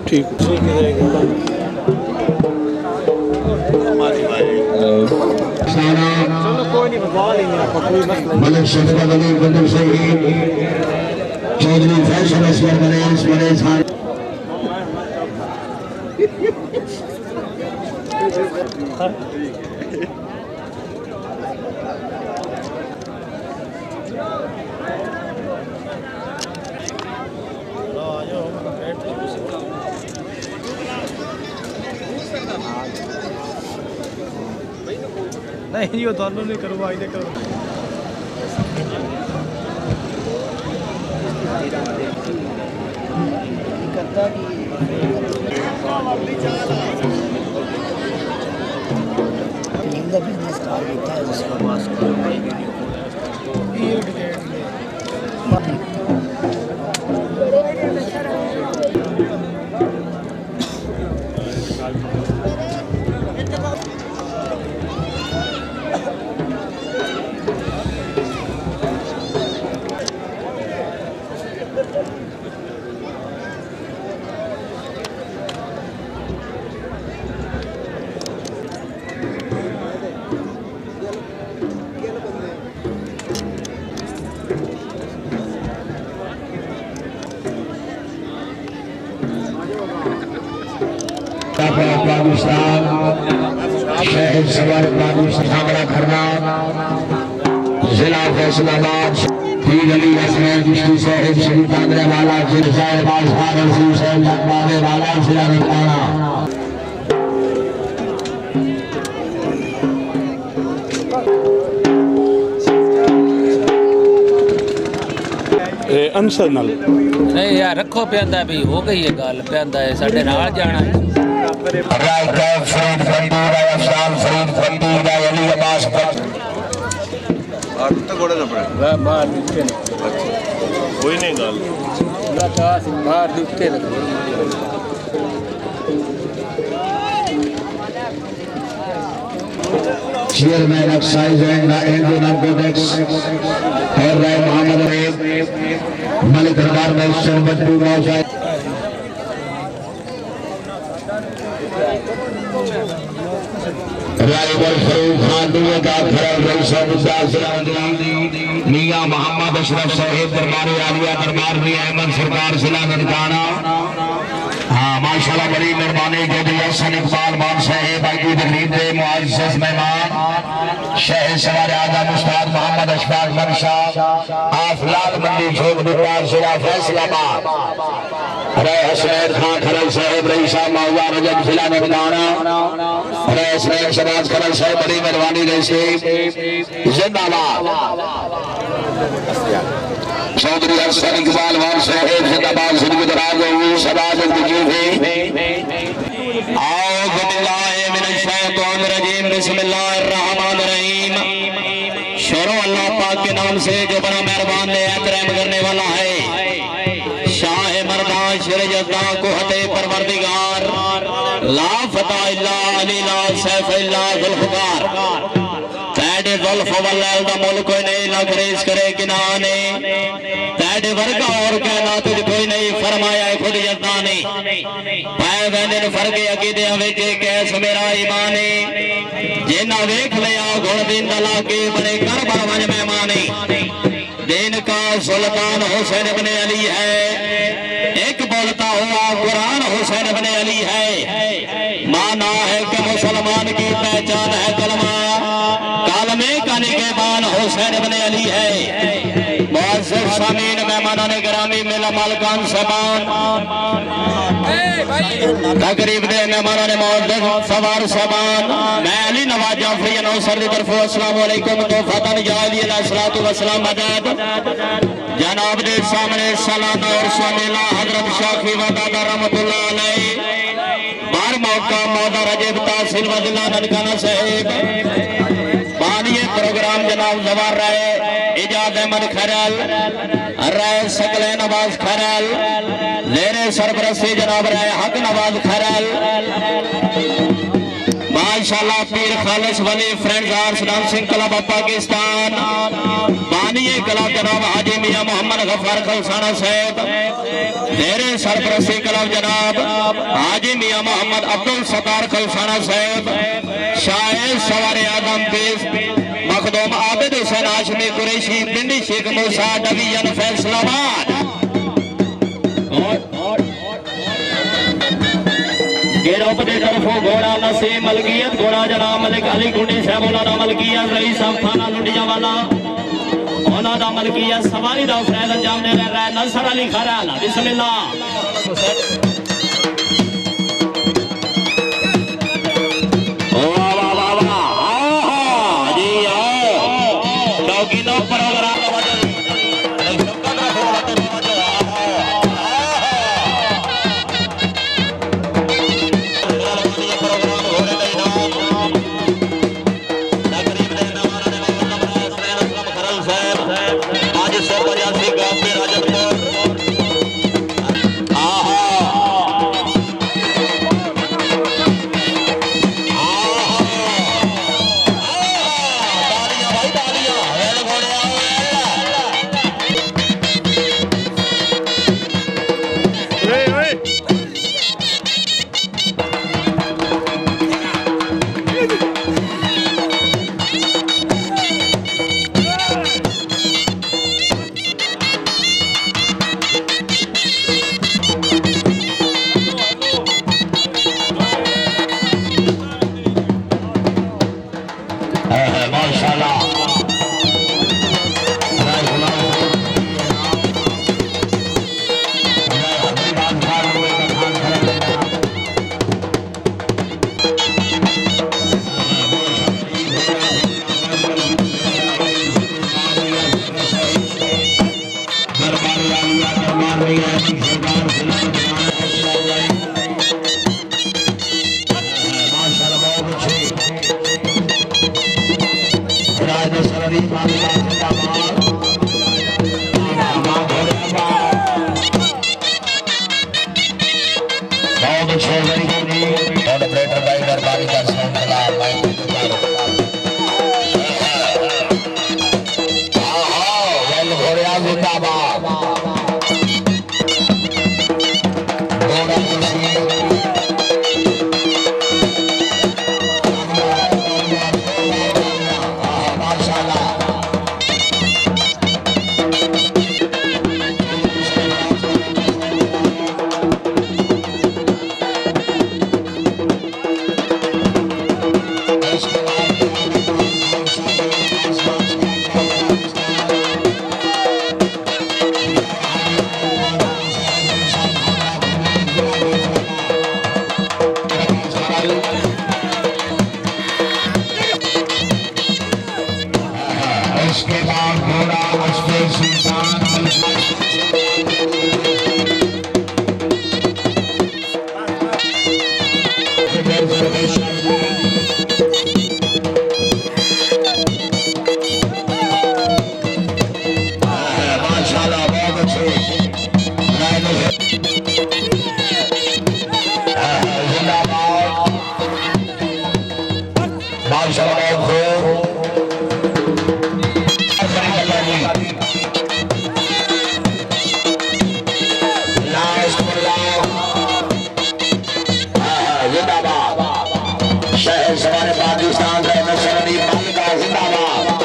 ठीक मलिक शफकत अली बंदर शहीद चौधरी फैसल असगर बड़े खान नहीं ये दोनों नहीं करो आइए करो करता कि इंदा बिजनेस कर लेता है जिसका पास पाकिस्तान शहर सवार पाकिस्तान खरना जिला फैसलाबाद गली हसनैन साहिब श्री कांगड़ा वाला वाला जिला ननकाना अंसर नाल नहीं यार रखो पैंदा भी हो गई है गल पैंदा है साडे नाल जाना है राइट फरीद फंदूर अफसान फरीद फंदूर अली अब्बास तक घोड़े ना पड़े मार नीचे कोई नहीं गल ना कास मार नीचे चेयरमैन एक्साइज एंड नारकोटिक्स और राय मोहम्मद अमीर मलिक दरबार में शरबतू मौजूद रायवर फरूक खान दुए का खरल रईसा मियां मोहम्मद अशरफ साहिब दरबार आलिया दरबार भी अहमद सरकार जिला ननकाना हाँ माशाल्लाह बड़ी मेहरबानी गोदी हसन इकबाल मान साहिब आगे तकरीब दे मुआज़्ज़ज़ मेहमान शहर सवार आज़म उस्ताद मोहम्मद अशफाक मंशा आफलाल मंडी झोक दुकान जिला फैसलाबाद रे हसनैन खान खरल साहिब रईसा महुआ रजब जिला ननकाना रे हसनैन शबाज खरल साहिब बड़ी मेहरबानी रईसी जिंदाबाद चौधरी हसन इकबाल मान साहिब जिंदाबाद जिंदगी दराज हो शबाज बिस्मिल्लाहिर्रहमानिर्रहीम शुरू अल्लाह पाक के नाम से जो बड़ा मेहरबान रहम करने वाला है शाह मर्दान शेर जद्दा को हते परवरदिगार ला फता इल्ला अली ला सैफ इल्ला जुल्फकार तैडे जुल्फ वल्लाल दा मुल्क कोई नहीं लग रेस करे किनाने तैडे वर्गा और कहना तुझ कोई नहीं फरमाया खुद जद्दा ने पाए वैंदे फर्क अकीदे विच कैस मेरा ईमान जिन्ना वेख लिया गुण दिन दा के बड़े कर बड़वंज मेहमाने दिन का सुल्तान हुसैन इब्ने अली है एक बोलता हुआ कुरान हुसैन इब्ने अली है माना है कि मुसलमान की पहचान है कलमा कालमे का निगहबान हुसैन इब्ने अली है मुअज़्ज़िज़ सामीन मेहमानान गिरामी मेला मालकान साहबान तकरीब दे मेहमानान मुअज़्ज़िज़ सवार साहबान मैं अली नवाज जाफरी नौसर की तरफ अस्सलाम वालेकुम तोहफतन जाली अलैहिस्सलातु वस्सलाम मदद जनाब दे सामने सलात और शामिला हजरत शाफी व दादा रहमतुल्लाह अलैह बार मौका मौदा रजब तहसील वजिला ननकाना साहिब बानिए प्रोग्राम जनाब जवार रहे इजाद अहमद खरल राय सकले नवाज खरल लेरे सरबरस्ती जनाब राय हक नवाज खरल माशाल्लाह पीर खालिस वली friends arts dancing club of Pakistan बानिए क्लब जनाब हाजी मियां मोहम्मद गफ्फार खलसाना साहब लेरे सरबरस्ती क्लब जनाब हाजी मियां मोहम्मद अब्दुल सत्तार खलसाना साहब शायर सवारे आदम पेश मखदूम आबिद हुसैन हाशमी कुरैशी पिंडी शेख मूसा डिवीजन फैसलाबाद गिरोह की तरफों घोड़ा नसीम मलकियत घोड़ा जनाब मलिक अली गुंडी साहब उन्होंने मलकियत रईस साहब थाना लुंडिया वाला उन्होंने मलकियत सवारी का फैज अंजाम दे रहा है नसर अली खराला बिस्मिल्लाह जिंदाबाद